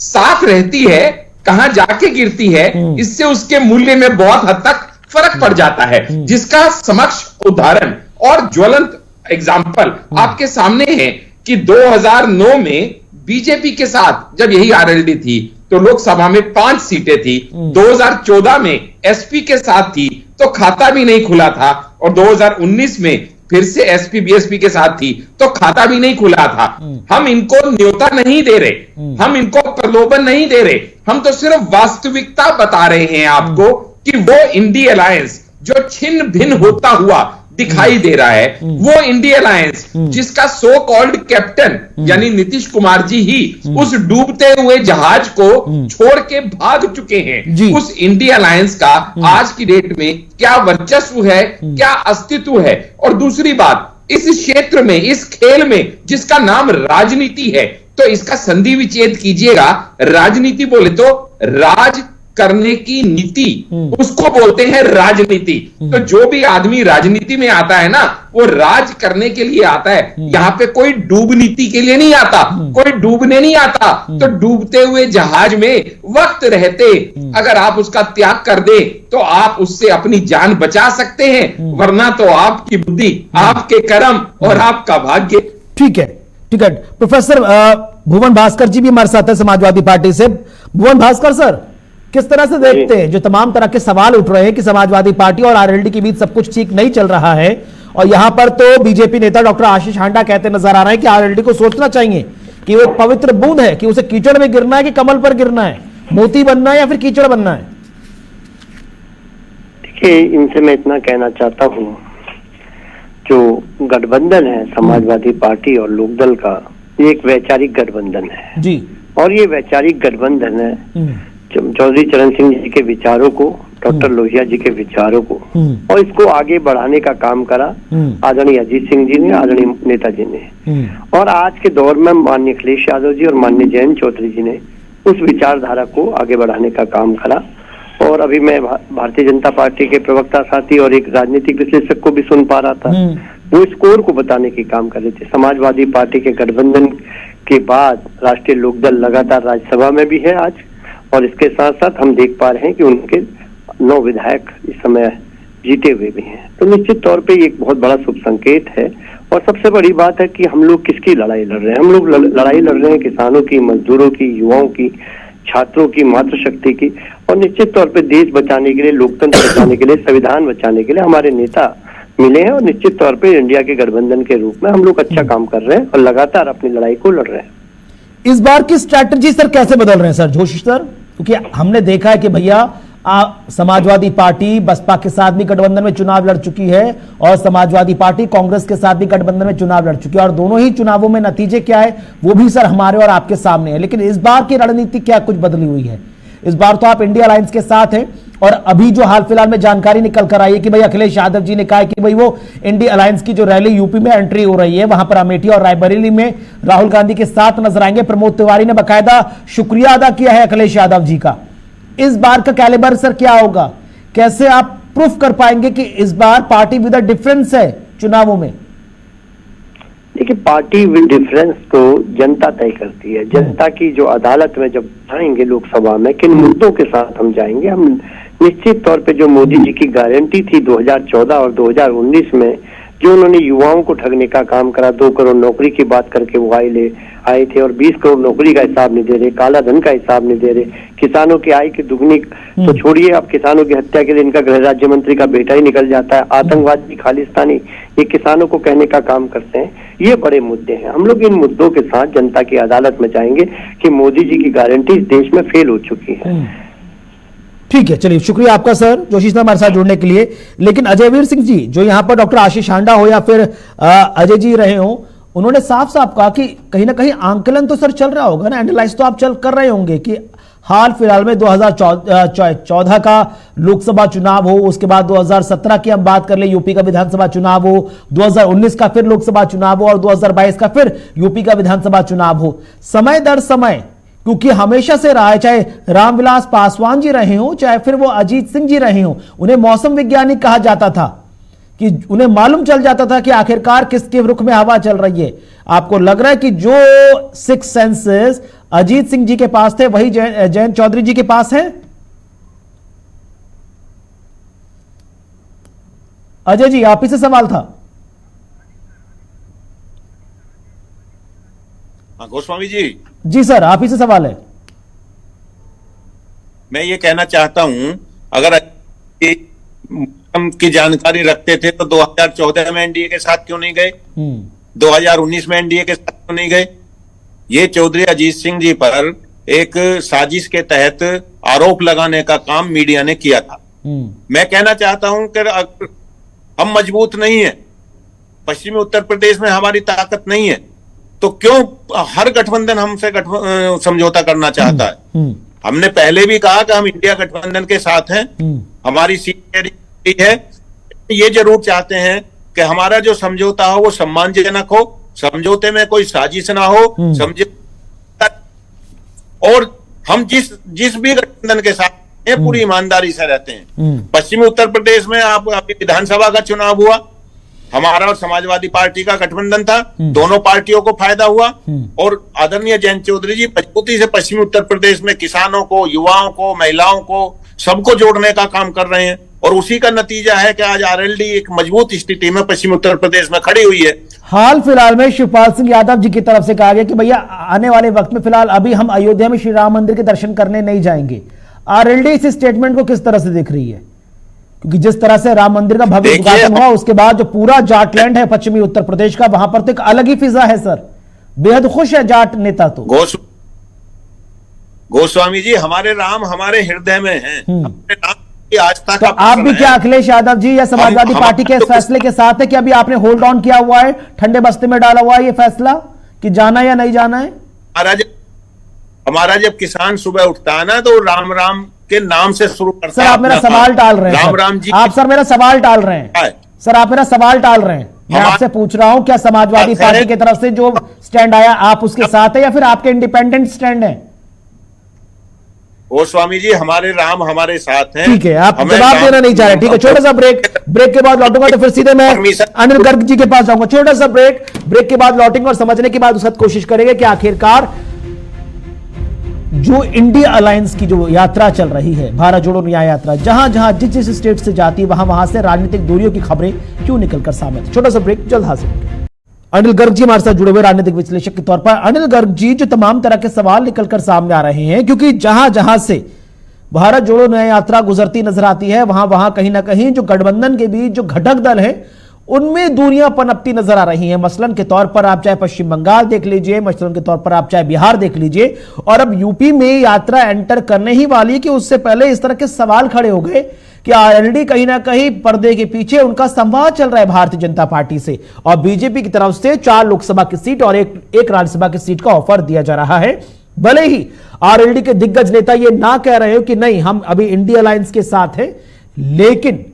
साथ रहती है, कहां जाके गिरती है, इससे उसके मूल्य में बहुत हद तक फर्क पड़ जाता है, जिसका समक्ष उदाहरण और ज्वलंत एग्जाम्पल आपके सामने है कि 2009 में बीजेपी के साथ जब यही आरएलडी थी तो लोकसभा में 5 सीटें थी, 2014 में एसपी के साथ थी तो खाता भी नहीं खुला था, और 2019 में फिर से एसपी बीएसपी के साथ थी तो खाता भी नहीं खुला था। हम इनको न्योता नहीं दे रहे, हम इनको प्रलोभन नहीं दे रहे, हम तो सिर्फ वास्तविकता बता रहे हैं आपको कि वो इंडी अलायंस जो छिन्न भिन्न होता हुआ दिखाई दे रहा है, वो इंडी अलायंस जिसका सो कॉल्ड कैप्टन यानी नीतीश कुमार जी ही उस डूबते हुए जहाज को छोड़ के भाग चुके हैं, उस इंडी अलायंस का आज की डेट में क्या वर्चस्व है, क्या अस्तित्व है। और दूसरी बात, इस क्षेत्र में, इस खेल में जिसका नाम राजनीति है, तो इसका संधि विच्छेद कीजिएगा। राजनीति बोले तो राज करने की नीति, उसको बोलते हैं राजनीति। तो जो भी आदमी राजनीति में आता है ना, वो राज करने के लिए आता है, यहां पे कोई डूब नीति के लिए नहीं आता, कोई डूबने नहीं आता। तो डूबते हुए जहाज में वक्त रहते अगर आप उसका त्याग कर दे तो आप उससे अपनी जान बचा सकते हैं, वरना तो आपकी बुद्धि, आपके कर्म और आपका भाग्य। ठीक है, ठीक है। प्रोफेसर भुवन भास्कर जी भी हमारे साथ है समाजवादी पार्टी से। भुवन भास्कर सर, किस तरह से देखते हैं जो तमाम तरह के सवाल उठ रहे हैं कि समाजवादी पार्टी और आरएलडी के बीच सब कुछ ठीक नहीं चल रहा है, और यहां पर तो बीजेपी नेता डॉक्टर आशीष हांडा कहते नजर आ रहे हैं कि आरएलडी को सोचना चाहिए कि वो एक पवित्र बूंद है, कि उसे कीचड़ में गिरना है कि कमल पर गिरना है, मोती बनना है या फिर कीचड़ बनना है। देखिए, इनसे मैं इतना कहना चाहता हूं, जो गठबंधन है समाजवादी पार्टी और लोकदल का, ये एक वैचारिक गठबंधन है जी, और ये वैचारिक गठबंधन है चौधरी चरण सिंह जी के विचारों को, डॉक्टर लोहिया जी के विचारों को, और इसको आगे बढ़ाने का काम करा आदरणीय अजीत सिंह जी ने, आदरणीय नेताजी ने, और आज के दौर में माननीय अखिलेश यादव जी और माननीय जयंत चौधरी जी ने उस विचारधारा को आगे बढ़ाने का काम करा। और अभी मैं भारतीय जनता पार्टी के प्रवक्ता साथी और एक राजनीतिक विश्लेषक को भी सुन पा रहा था, वो स्कोर को बताने की काम कर रहे थे। समाजवादी पार्टी के गठबंधन के बाद राष्ट्रीय लोकदल लगातार राज्यसभा में भी है आज, और इसके साथ साथ हम देख पा रहे हैं कि उनके 9 विधायक इस समय जीते हुए भी हैं। तो निश्चित तौर पे एक बहुत बड़ा शुभ संकेत है। और सबसे बड़ी बात है कि हम लोग किसकी लड़ाई लड़ रहे हैं? हम लोग लड़ाई लड़ रहे हैं किसानों की, मजदूरों की, युवाओं की, छात्रों की, मातृशक्ति की, और निश्चित तौर पे देश बचाने के लिए, लोकतंत्र बचाने के लिए, संविधान बचाने के लिए हमारे नेता मिले हैं। और निश्चित तौर पे इंडिया के गठबंधन के रूप में हम लोग अच्छा काम कर रहे हैं और लगातार अपनी लड़ाई को लड़ रहे हैं। इस बार की स्ट्रैटेजी सर कैसे बदल रहे हैं सर जोशी सर? क्योंकि हमने देखा है कि भैया समाजवादी पार्टी बसपा के साथ भी गठबंधन में चुनाव लड़ चुकी है और समाजवादी पार्टी कांग्रेस के साथ भी गठबंधन में चुनाव लड़ चुकी है, और दोनों ही चुनावों में नतीजे क्या है वो भी सर हमारे और आपके सामने है। लेकिन इस बार की रणनीति क्या कुछ बदली हुई है? इस बार तो आप इंडिया अलायंस के साथ हैं, और अभी जो हाल फिलहाल में जानकारी निकल कर आई है कि भाई अखिलेश यादव जी ने कहा कि भाई वो इंडिया अलायंस की जो रैली यूपी में एंट्री हो रही है, वहां पर अमेठी और रायबरेली में राहुल गांधी के साथ नजर आएंगे। प्रमोद तिवारी ने बाकायदा शुक्रिया अदा किया है अखिलेश यादव जी का। इस बार का कैलिबर सर क्या होगा? कैसे आप प्रूफ कर पाएंगे कि इस बार पार्टी विद अ डिफरेंस है चुनावों में? देखिए, पार्टी विद डिफरेंस तो जनता तय करती है। जनता की जो अदालत में जब जाएंगे लोकसभा में, किन मुद्दों के साथ हम जाएंगे, हम निश्चित तौर पे जो मोदी जी की गारंटी थी 2014 और 2019 में, जो उन्होंने युवाओं को ठगने का काम करा, 2 करोड़ नौकरी की बात करके वो आए थे और 20 करोड़ नौकरी का हिसाब नहीं दे रहे, काला धन का हिसाब नहीं दे रहे, किसानों की आय की दुगनी तो छोड़िए, अब किसानों की हत्या के लिए इनका गृह राज्य मंत्री का बेटा ही निकल जाता है, आतंकवादी, खालिस्तानी, ये किसानों को कहने का काम करते हैं। ये बड़े मुद्दे हैं। हम लोग इन मुद्दों के साथ जनता की अदालत में जाएंगे कि मोदी जी की गारंटी इस देश में फेल हो चुकी है। ठीक है, चलिए शुक्रिया आपका सर जोशी साहब हमारे साथ जुड़ने के लिए। लेकिन अजयवीर सिंह जी, जो यहां पर डॉक्टर आशीष हांडा हो या फिर अजय जी रहे हो, उन्होंने साफ साफ कहा कि कहीं ना कहीं आंकलन तो सर चल रहा होगा ना, एनालाइज तो आप कर रहे होंगे कि हाल फिलहाल में 2014 का लोकसभा चुनाव हो, उसके बाद 2017 की हम बात कर ले यूपी का विधानसभा चुनाव हो, 2019 का फिर लोकसभा चुनाव हो और 2022 का फिर यूपी का विधानसभा चुनाव हो। समय दर समय, क्योंकि हमेशा से रहा है, चाहे रामविलास पासवान जी रहे हो चाहे फिर वो अजीत सिंह जी रहे हो, उन्हें मौसम वैज्ञानिक कहा जाता था कि उन्हें मालूम चल जाता था कि आखिरकार किसके रुख में हवा चल रही है। आपको लग रहा है कि जो 6 सेंसेस अजीत सिंह जी के पास थे वही जयंत चौधरी जी के पास है? अजय जी, आप ही से सवाल था। गोस्वामी जी। जी सर, आप ही से सवाल है। मैं ये कहना चाहता हूं, अगर की जानकारी रखते थे तो 2014 में एनडीए के साथ क्यों नहीं गए? 2019 में एनडीए के साथ क्यों नहीं गए? ये चौधरी अजीत सिंह जी पर एक साजिश के तहत आरोप लगाने का काम मीडिया ने किया था। मैं कहना चाहता हूं कि हम मजबूत नहीं है, पश्चिमी उत्तर प्रदेश में हमारी ताकत नहीं है, तो क्यों हर गठबंधन हमसे समझौता करना चाहता है? हमने पहले भी कहा कि हम इंडिया गठबंधन के साथ हैं, हमारी सीट है। ये जरूर चाहते हैं कि हमारा जो समझौता हो वो सम्मानजनक हो, समझौते में कोई साजिश ना हो, और हम जिस भी गठबंधन के साथ हैं पूरी ईमानदारी से रहते हैं। पश्चिमी उत्तर प्रदेश में आप विधानसभा का चुनाव हुआ, हमारा और समाजवादी पार्टी का गठबंधन था, दोनों पार्टियों को फायदा हुआ, और आदरणीय जयंत चौधरी जी मजबूती से पश्चिमी उत्तर प्रदेश में किसानों को, युवाओं को, महिलाओं को, सबको जोड़ने का काम कर रहे हैं, और उसी का नतीजा है कि आज आरएलडी एक मजबूत स्थिति में पश्चिमी उत्तर प्रदेश में खड़ी हुई है। हाल फिलहाल में शिवपाल सिंह यादव जी की तरफ से कहा गया कि भैया आने वाले वक्त में फिलहाल अभी हम अयोध्या में श्री राम मंदिर के दर्शन करने नहीं जाएंगे। आरएलडी इस स्टेटमेंट को किस तरह से देख रही है? क्योंकि जिस तरह से राम मंदिर का भव्य उद्घाटन हुआ, उसके बाद जो पूरा जाटलैंड है पश्चिमी उत्तर प्रदेश का, वहां पर तो एक अलग ही फिजा है सर, बेहद खुश है जाट नेता। तो गोस्वामी जी, हमारे राम हमारे हृदय में हैं, हमारे राम की आस्था तो आप भी क्या अखिलेश यादव जी या समाजवादी पार्टी के फैसले के साथ है कि अभी आपने होल्ड ऑन किया हुआ है, ठंडे बस्ते में डाला हुआ है ये फैसला कि जाना या नहीं जाना है? हमारा जब किसान सुबह उठता है ना तो राम राम के नाम से शुरू करता है। सर आप मेरा सवाल टाल रहे हैं। राम जी, आप सर मेरा सवाल टाल रहे हैं। सर आप मेरा सवाल टाल रहे हैं। मैं आपसे पूछ रहा हूं क्या समाजवादी पार्टी की तरफ से जो स्टैंड आया आप उसके साथ है या फिर आपके इंडिपेंडेंट स्टैंड है? ओ स्वामी जी, हमारे राम हमारे साथ हैं। ठीक है, आप जवाब देना नहीं चाह रहे, ठीक है। छोटा सा ब्रेक के बाद लौटूंगा तो फिर सीधे मैं अनिल गर्ग जी के पास जाऊंगा। छोटा सा ब्रेक के बाद लौटेंगे और समझने के बाद उसका कोशिश करेंगे कि आखिरकार जो इंडिया अलायंस की जो यात्रा चल रही है, भारत जोड़ो न्याय यात्रा, जहां जहां जिस स्टेट से जाती है वहां से राजनीतिक दूरियों की खबरें क्यों निकलकर सामने। छोटा सा ब्रेक, जल्द हाजिर। अनिल गर्ग जी हमारे साथ जुड़े हुए राजनीतिक विश्लेषक के तौर पर। अनिल गर्ग जी, जो तमाम तरह के सवाल निकलकर सामने आ रहे हैं, क्योंकि जहां जहां से भारत जोड़ो न्याय यात्रा गुजरती नजर आती है वहां कहीं ना कहीं जो गठबंधन के बीच जो घटक दल है उनमें दूरियां पनपती नजर आ रही हैं। मसलन के तौर पर आप चाहे पश्चिम बंगाल देख लीजिए, मसलन के तौर पर आप चाहे बिहार देख लीजिए, और अब यूपी में यात्रा एंटर करने ही वाली कि उससे पहले इस तरह के सवाल खड़े हो गए कि आरएलडी कहीं ना कहीं पर्दे के पीछे उनका संवाद चल रहा है भारतीय जनता पार्टी से, और बीजेपी की तरफ से 4 लोकसभा की सीट और एक राज्यसभा की सीट का ऑफर दिया जा रहा है। भले ही आरएलडी के दिग्गज नेता ये ना कह रहे हो कि नहीं हम अभी इंडिया अलायंस के साथ हैं, लेकिन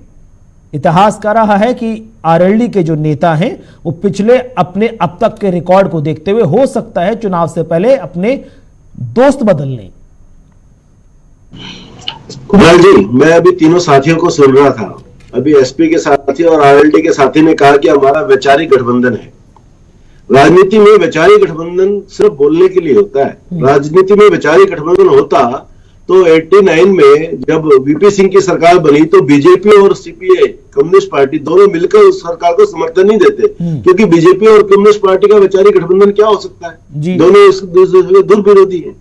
इतिहास कह रहा है कि आरएलडी के जो नेता हैं वो पिछले अपने अब तक के रिकॉर्ड को देखते हुए हो सकता है चुनाव से पहले अपने दोस्त बदल लें। कुणाल जी, मैं अभी तीनों साथियों को सुन रहा था। अभी एसपी के साथी और आरएलडी के साथी ने कहा कि हमारा वैचारिक गठबंधन है। राजनीति में वैचारिक गठबंधन सिर्फ बोलने के लिए होता है। राजनीति में वैचारिक गठबंधन होता तो 89 में जब वीपी सिंह की सरकार बनी तो बीजेपी और सीपीए कम्युनिस्ट पार्टी दोनों मिलकर उस सरकार को समर्थन नहीं देते, क्योंकि बीजेपी और कम्युनिस्ट पार्टी का वैचारिक गठबंधन क्या हो सकता है, दोनों इस दूसरे के दुर्विरोधी हैं।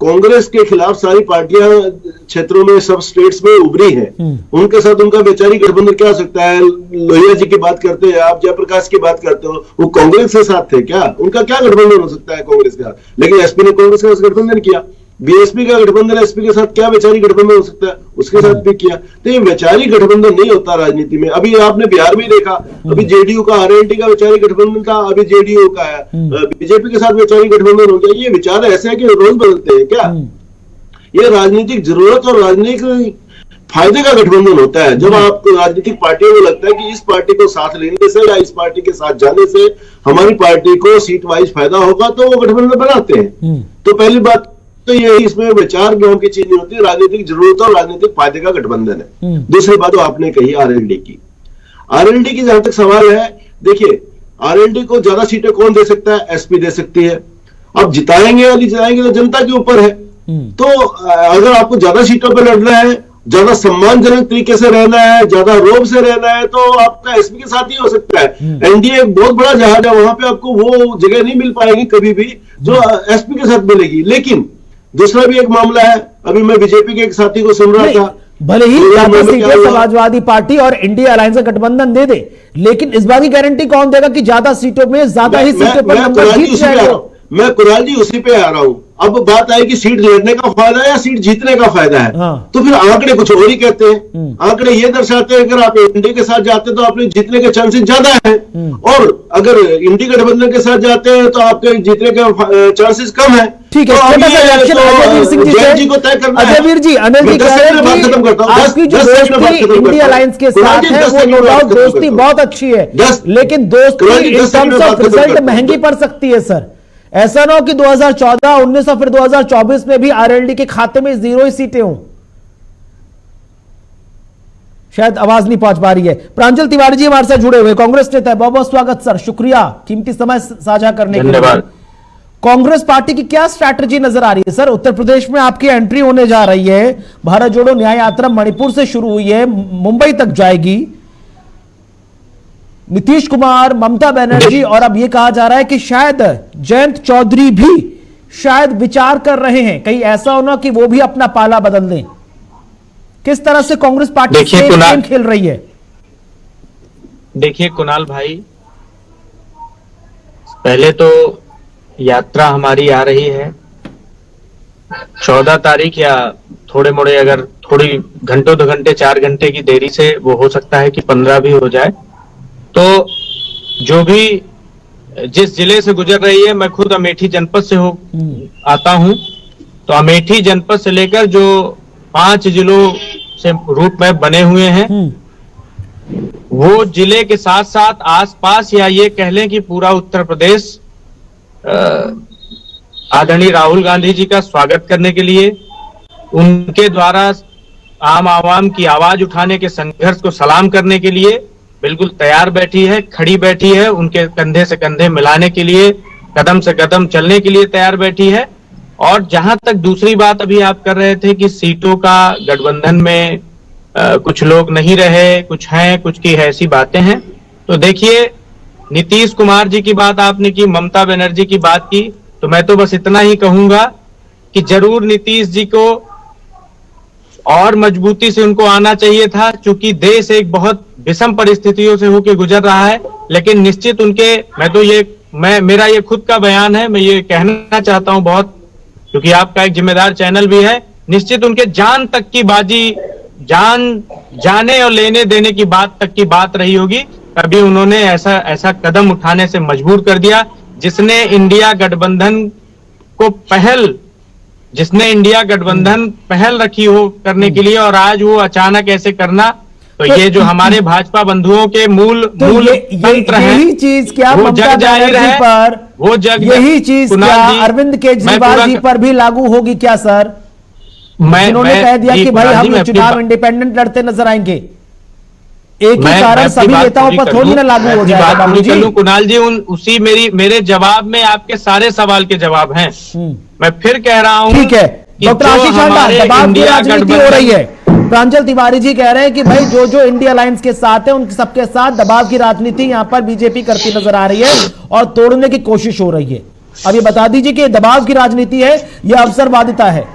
कांग्रेस के खिलाफ सारी पार्टियां क्षेत्रों में सब स्टेट्स में उभरी हैं, उनके साथ उनका वैचारिक गठबंधन क्या हो सकता है। लोहिया जी की बात करते हैं आप, जयप्रकाश की बात करते हो, वो कांग्रेस के साथ थे क्या? उनका क्या गठबंधन हो सकता है कांग्रेस के साथ? लेकिन एसपी ने कांग्रेस के साथ गठबंधन किया। बीएसपी का गठबंधन एसपी के साथ क्या वैचारिक गठबंधन हो सकता है? उसके साथ भी किया। तो ये वैचारिक गठबंधन नहीं होता राजनीति में। अभी आपने बिहार में देखा, अभी जेडीयू का आरएलडी का वैचारिक गठबंधन था, अभी जेडीयू का है, बीजेपी के साथ वैचारिक गठबंधन हो गया। ये विचार ऐसे है कि रोज बदलते हैं क्या? ये राजनीतिक जरूरत और राजनीतिक फायदे का गठबंधन होता है। जब आपको राजनीतिक पार्टियों को लगता है कि इस पार्टी को साथ लेने से या इस पार्टी के साथ जाने से हमारी पार्टी को सीट वाइज फायदा होगा तो वो गठबंधन बनाते हैं। तो पहली बात तो ये इसमें विचार नाम की चीज नहीं होती, राजनीतिक जरूरत और राजनीतिक फायदे का गठबंधन है। दूसरी बात तो आपने कही आरएलडी की। आरएलडी की जहां तक सवाल है, देखिए आरएलडी को ज्यादा सीटें कौन दे सकता है? एसपी दे सकती है। अब जिताएंगे या नहीं जिताएंगे तो जनता के ऊपर है। तो अगर आपको ज्यादा सीटों पर लड़ना है, ज्यादा सम्मानजनक तरीके से रहना है, ज्यादा रोब से रहना है, तो आपका एसपी के साथ ही हो सकता है। एनडीए एक बहुत बड़ा जहाज है, वहां पे आपको वो जगह नहीं मिल पाएगी कभी भी जो एसपी के साथ मिलेगी। लेकिन दूसरा भी एक मामला है, अभी मैं बीजेपी के एक साथी को सुन रहा था, भले ही समाजवादी पार्टी और इंडिया अलायंस का गठबंधन दे दे, लेकिन इस बात की गारंटी कौन देगा कि ज्यादा सीटों में ज्यादा ही सीटों पर नंबर जीत जाएगा? मैं कुणाल जी उसी पे आ रहा हूं। अब बात आई कि सीट लड़ने का फायदा है या सीट जीतने का फायदा है। तो फिर आंकड़े कुछ और ही कहते हैं। आंकड़े ये दर्शाते हैं अगर आप इंडी के साथ जाते हैं तो आपने जीतने के चांसेस ज्यादा हैं, और अगर इंडी गठबंधन के साथ जाते हैं तो आपके जीतने के चांसेस कम है। ठीक है, अजयवीर सिंह जी को तय करना है। अजयवीर जी, अनिल जी कह रहे हैं कि आपकी जो दोस्ती इंडिया अलायंस के साथ है वो नो डाउट दोस्ती बहुत अच्छी है, लेकिन दोस्ती इन टर्म्स ऑफ रिजल्ट महंगी पड़ सकती है सर। ऐसा ना हो कि 2014, 19 और फिर 2024 में भी आरएलडी के खाते में 0 ही सीटें हों। शायद आवाज नहीं पहुंच पा रही है। प्रांजल तिवारी जी हमारे साथ जुड़े हुए, कांग्रेस नेता है। बहुत बहुत स्वागत सर, शुक्रिया कीमती समय साझा करने के लिए। कांग्रेस पार्टी की क्या स्ट्रैटेजी नजर आ रही है सर? उत्तर प्रदेश में आपकी एंट्री होने जा रही है, भारत जोड़ो न्याय यात्रा मणिपुर से शुरू हुई है, मुंबई तक जाएगी। नीतीश कुमार, ममता बनर्जी और अब यह कहा जा रहा है कि शायद जयंत चौधरी भी शायद विचार कर रहे हैं कहीं ऐसा होना कि वो भी अपना पाला बदल दें। किस तरह से कांग्रेस पार्टी गेम खेल रही है? देखिए कुणाल भाई, पहले तो यात्रा हमारी आ रही है 14 तारीख, या थोड़े मोड़े अगर थोड़ी घंटों 2 घंटे 4 घंटे की देरी से वो हो सकता है कि 15 भी हो जाए। तो जो भी जिस जिले से गुजर रही है, मैं खुद अमेठी जनपद से आता हूं, तो अमेठी जनपद से लेकर जो 5 जिलों से रूट मैप बने हुए हैं, वो जिले के साथ साथ आसपास या ये कह लें कि पूरा उत्तर प्रदेश आदरणीय राहुल गांधी जी का स्वागत करने के लिए, उनके द्वारा आम आवाम की आवाज उठाने के संघर्ष को सलाम करने के लिए बिल्कुल तैयार बैठी है, खड़ी बैठी है, उनके कंधे से कंधे मिलाने के लिए, कदम से कदम चलने के लिए तैयार बैठी है। और जहां तक दूसरी बात अभी आप कर रहे थे कि सीटों का गठबंधन में कुछ लोग नहीं रहे, कुछ हैं, कुछ की है, ऐसी बातें हैं। तो देखिए, नीतीश कुमार जी की बात आपने की, ममता बनर्जी की बात की, तो मैं तो बस इतना ही कहूंगा कि जरूर नीतीश जी को और मजबूती से उनको आना चाहिए था, क्योंकि देश एक बहुत विषम परिस्थितियों से होकर गुजर रहा है। लेकिन निश्चित उनके, मेरा ये खुद का बयान है, मैं ये कहना चाहता हूं बहुत, क्योंकि आपका एक जिम्मेदार चैनल भी है, निश्चित उनके जान तक की बाजी, जाने और लेने देने की बात तक की बात रही होगी, तभी उन्होंने ऐसा कदम उठाने से मजबूर कर दिया, जिसने इंडिया गठबंधन पहल रखी हो करने के लिए, और आज वो अचानक ऐसे करना, तो ये जो हमारे भाजपा बंधुओं के मूल तंत्र है, यही चीज क्या वो ममता जग जाहिर बनर्जी है, पर, वो जग यही चीज क्या अरविंद केजरीवाल जी पर भी लागू होगी क्या सर? जिन्होंने कह दिया कि भाई हम चुनाव इंडिपेंडेंट लड़ते नजर आएंगे, एक ही कारण सभी नेताओं पर थोड़ी ना लागू हो जाएगा बाबूजी। कुणाल जी, उसी मेरे जवाब में आपके सारे सवाल के जवाब हैं। मैं फिर कह रहा हूं, ठीक है डॉक्टर आशीष आंडा, दबाव की राजनीति हो रही है। प्रांजल तिवारी जी कह रहे हैं कि भाई जो इंडिया अलायंस के साथ है, उन सबके साथ दबाव की राजनीति यहां पर बीजेपी करती नजर आ रही है और तोड़ने की कोशिश हो रही है। अब ये बता दीजिए कि दबाव की राजनीति है या अवसरवादिता है?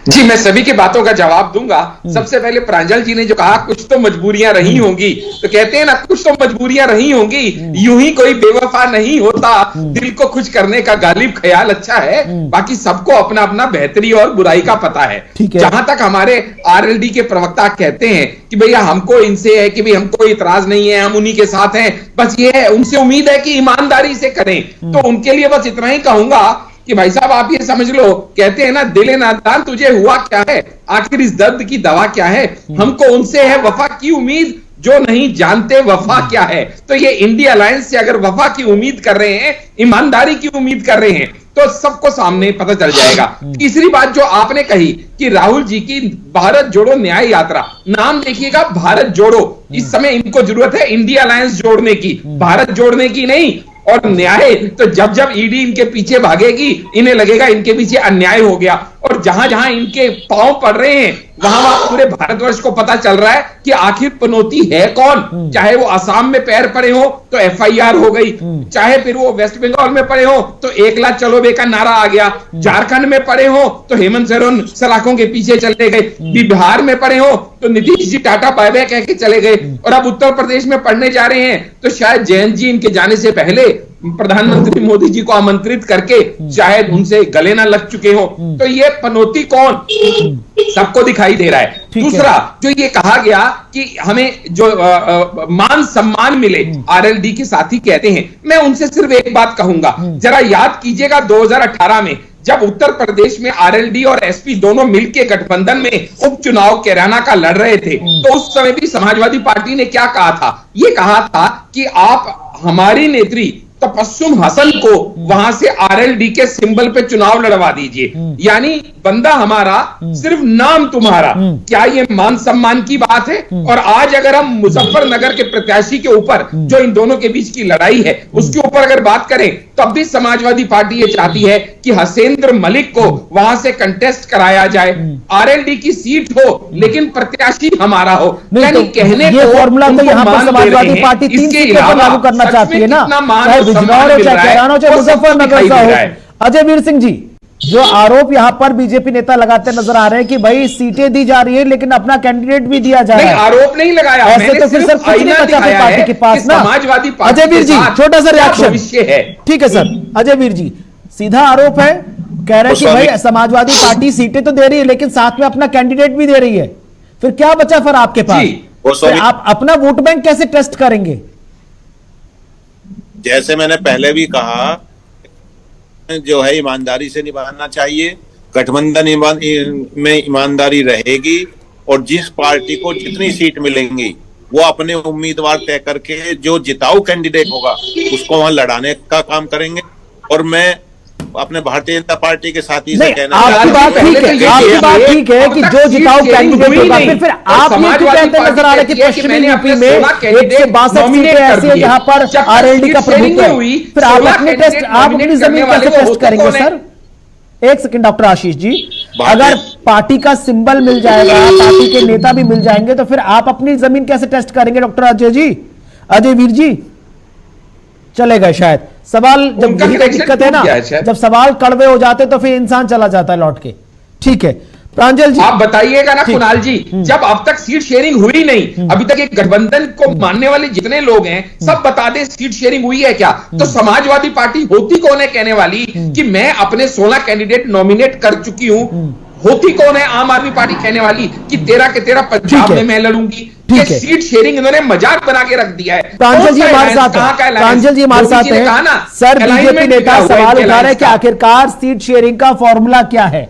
जी, मैं सभी की बातों का जवाब दूंगा। सबसे पहले प्रांजल जी ने जो कहा कुछ तो मजबूरियां रही होंगी, तो कहते हैं ना, कुछ तो मजबूरियां रही होंगी, यूं ही कोई बेवफा नहीं होता, दिल को खुश करने का गालिब ख्याल अच्छा है, बाकी सबको अपना अपना बेहतरी और बुराई का पता है। जहां तक हमारे आरएलडी के प्रवक्ता कहते हैं कि भैया हमको इनसे है कि भाई हमको इतराज नहीं है, हम उन्हीं के साथ हैं, बस ये है, उनसे उम्मीद है कि ईमानदारी से करें, तो उनके लिए बस इतना ही कहूंगा कि भाई साहब आप ये समझ लो, कहते हैं ना, दिले नादान तुझे हुआ क्या है, आखिर इस दर्द की दवा क्या है, हमको उनसे है वफा की उम्मीद, जो नहीं जानते वफा क्या है। तो ये इंडिया अलायंस से अगर वफा की उम्मीद कर रहे हैं, ईमानदारी की उम्मीद कर रहे हैं, तो सबको सामने पता चल जाएगा। तीसरी बात जो आपने कही कि राहुल जी की भारत जोड़ो न्याय यात्रा, नाम देखिएगा भारत जोड़ो, इस समय इनको जरूरत है इंडिया अलायंस जोड़ने की, भारत जोड़ने की नहीं। और न्याय तो जब ईडी इनके पीछे भागेगी, इन्हें लगेगा इनके पीछे अन्याय हो गया, और जहां जहां इनके पांव पड़ रहे हैं, वहां पूरे भारतवर्ष को पता चल रहा है कि आखिर पनौती है कौन। चाहे वो असम में पैर पड़े हो तो एफआईआर हो गई, चाहे फिर वो वेस्ट बंगाल में पड़े हो तो 1 लाख चलो बे का नारा आ गया, झारखंड में पड़े हो तो हेमंत सोरेन सलाखों के पीछे चले गए, बिहार में पड़े हो तो Nitish ji tata bye bye कह के चले गए, और अब उत्तर प्रदेश में पढ़ने जा रहे हैं तो शायद जयंत जी इनके जाने से पहले प्रधानमंत्री मोदी जी को आमंत्रित करके शायद उनसे गले ना लग चुके हो। तो ये पनौती कौन, सबको दिखाई दे रहा है। दूसरा जो ये कहा गया कि हमें जो मान सम्मान मिले, आरएलडी के साथी कहते हैं, मैं उनसे सिर्फ एक बात कहूंगा, जरा याद कीजिएगा 2018 में जब उत्तर प्रदेश में आरएलडी और एसपी दोनों मिलकर गठबंधन में उपचुनाव कैराना का लड़ रहे थे, तो उस समय भी समाजवादी पार्टी ने क्या कहा था? ये कहा था कि आप हमारी नेत्री तबस्सुम हसन को वहां से आरएलडी के सिंबल पे चुनाव लड़वा दीजिए, यानी बंदा हमारा सिर्फ नाम तुम्हारा। क्या ये मान सम्मान की बात है? और आज अगर हम मुजफ्फरनगर के प्रत्याशी के ऊपर जो इन दोनों के बीच की लड़ाई है उसके ऊपर अगर बात करें, तब भी समाजवादी पार्टी ये चाहती है कि हसेंद्र मलिक को वहां से कंटेस्ट कराया जाए, आरएलडी की सीट हो लेकिन प्रत्याशी हमारा हो। यानी कहने ये फॉर्मूला तो यहाँ पर समाजवादी पार्टी 3 सीटों पर लागू करना चाहती है ना, चाहे बिजनौर हो, चाहे कैराना हो, चाहे मुजफ्फरनगर का हो। अजय वीर सिंह जी, जो आरोप यहाँ पर बीजेपी नेता लगाते नजर आ रहे हैं कि भाई सीटें दी जा रही है लेकिन अपना कैंडिडेट भी दिया जा रहा है, आरोप नहीं लगाया, ऐसे तो फिर सर कुछ नहीं बचा पार्टी के पास ना। समाजवादी पार्टी, अजय वीर जी छोटा सा रिएक्शन, ठीक है सर। अजय वीर जी, सीधा आरोप है, कह रहे हैं कि भाई समाजवादी पार्टी सीटें तो दे रही है लेकिन साथ में अपना कैंडिडेट भी दे रही है, फिर क्या बचा फिर आपके पास? आप अपना वोट बैंक कैसे टेस्ट करेंगे? जैसे मैंने पहले भी कहा, जो है ईमानदारी से निभाना चाहिए, गठबंधन में ईमानदारी रहेगी, और जिस पार्टी को जितनी सीट मिलेंगी वो अपने उम्मीदवार तय करके जो जिताऊ कैंडिडेट होगा उसको वहां लड़ाने का काम करेंगे। और मैं अपने भारतीय जनता पार्टी के साथी से नहीं, कहना आपकी बात ठीक है, आपकी बात ठीक है कि जो जिताऊ कैंडिडेट होगा, फिर आप ये क्यों कहते नजर आ रहे कि पश्चिमी यूपी में 162 सीटें ऐसी है जहां पर आरएलडी का प्रभुत्व है, फिर आप अपने टेस्ट, आप अपनी जमीन कैसे टेस्ट करेंगे सर? एक सेकंड डॉक्टर आशीष जी, अगर पार्टी का सिंबल मिल जाएगा, पार्टी के नेता भी मिल जाएंगे, तो फिर आप अपनी जमीन कैसे टेस्ट करेंगे डॉक्टर अजय जी, अजय वीर जी? चले गए शायद। सवाल जब यही तो दिक्कत है ना, जब सवाल कड़वे हो जाते तो फिर इंसान चला जाता है लौट के। ठीक है प्रांजल जी, आप बताइएगा ना कुणाल जी, जब अब तक सीट शेयरिंग हुई नहीं, अभी तक एक गठबंधन को मानने वाले जितने लोग हैं सब बता दें सीट शेयरिंग हुई है क्या? तो समाजवादी पार्टी होती कौन है कहने वाली कि मैं अपने 16 कैंडिडेट नॉमिनेट कर चुकी हूं? होती कौन है आम आदमी पार्टी कहने वाली कि 13 के 13 पंजाब में मैं लड़ूंगी? ये सीट शेयरिंग इन्होंने मजाक बना के रख दिया है। प्रांजल जी हमारे साथ हैं, प्रांजल जी हमारे साथ हैं। सर बीजेपी नेता सवाल उठा रहे हैं कि आखिरकार सीट शेयरिंग का फॉर्मूला क्या है,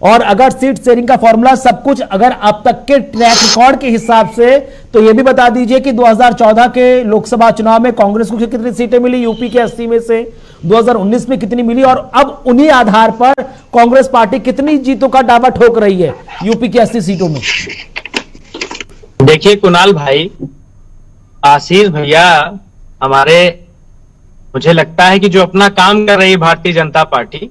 और अगर सीट शेयरिंग का फॉर्मूला सब कुछ अगर अब तक के ट्रैक रिकॉर्ड के हिसाब से, तो यह भी बता दीजिए कि 2014 के लोकसभा चुनाव में कांग्रेस को कितनी सीटें मिली यूपी के 80 में से, 2019 में कितनी मिली, और अब उन्हीं आधार पर कांग्रेस पार्टी कितनी जीतों का दावा ठोक रही है यूपी की 80 सीटों में? देखिए कुणाल भाई, आशीष भैया हमारे, मुझे लगता है कि जो अपना काम कर रही है भारतीय जनता पार्टी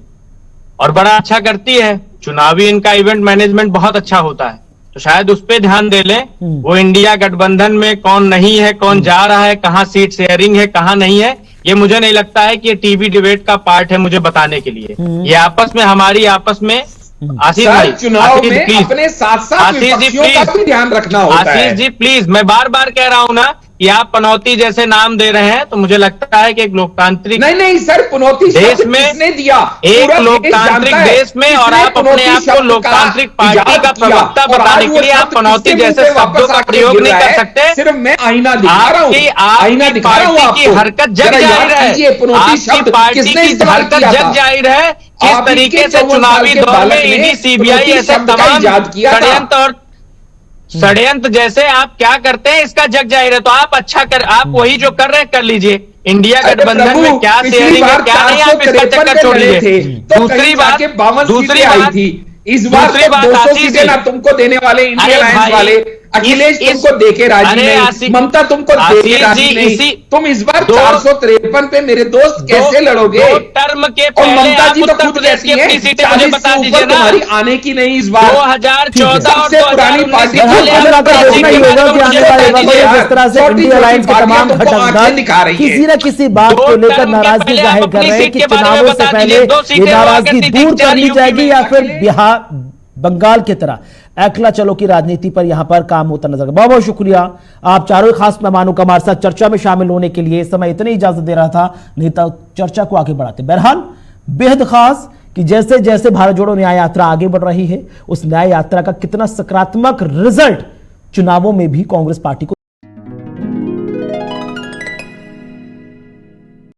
और बड़ा अच्छा करती है, चुनावी इनका इवेंट मैनेजमेंट बहुत अच्छा होता है, तो शायद उस पर ध्यान दे लें। वो इंडिया गठबंधन में कौन नहीं है, कौन जा रहा है, कहां सीट शेयरिंग है, कहां नहीं है, ये मुझे नहीं लगता है कि ये टीवी डिबेट का पार्ट है मुझे बताने के लिए। ये आपस में, हमारी आपस में, आशीष भाई, चुनाव में अपने साथ-साथ विपक्षियों का भी ध्यान रखना होता है। आशीष जी प्लीज, मैं बार बार कह रहा हूं ना कि आप पनौती जैसे नाम दे रहे हैं, तो मुझे लगता है कि एक लोकतांत्रिक नहीं सर, पनौती देश में किसने दिया? एक लोकतांत्रिक देश में, और आप अपने आप को लोकतांत्रिक पार्टी का प्रवक्ता बताने के लिए आप पनौती जैसे शब्दों का प्रयोग नहीं कर सकते। सिर्फ मैं आईना दिखा रहा हूं, आईना दिखा रहा हूं आपको। की हरकत जग जाहिर है, आपकी पार्टी की हरकत जग जाहिर है। किस तरीके से चुनावी दौर में ईडी सीबीआई ऐसे तमाम षड्यंत्र जैसे आप क्या करते हैं इसका जग जाहिर है। तो आप अच्छा कर, आप वही जो कर रहे हैं कर लीजिए। इंडिया गठबंधन में क्या शेयरिंग है क्या नहीं, आप इसका चक्कर छोड़िए। दूसरी बात थी, इस बार 200 सीटें ना तुमको देने वाले इंडिया अलायंस वाले, अखिलेश तुमको देके राजी नहीं, ममता तुमको देके राजी नहीं, तुम इस बार 453 पे मेरे दोस्त कैसे लड़ोगे? टर्म के और ममता जी तो खुद कहती है 40 से ऊपर तुम्हारी आने की नहीं इस बार। 2014 और सबसे पुरानी पार्टी किसी न किसी बात को लेकर नाराजगी जाहिर कर रहे हैं कि चुनावों से पहले ये नाराजगी दूर कर ली जाएगी या फिर बिहार बंगाल की तरह एकला चलो की राजनीति पर यहां पर काम होता नजर। बहुत बहुत शुक्रिया आप चारों खास मेहमानों का हमारे साथ चर्चा में शामिल होने के लिए। समय इतनी इजाजत दे रहा था, नहीं तो चर्चा को आगे बढ़ाते। बहरहाल बेहद खास कि जैसे जैसे भारत जोड़ो न्याय यात्रा आगे बढ़ रही है, उस न्याय यात्रा का कितना सकारात्मक रिजल्ट चुनावों में भी कांग्रेस पार्टी को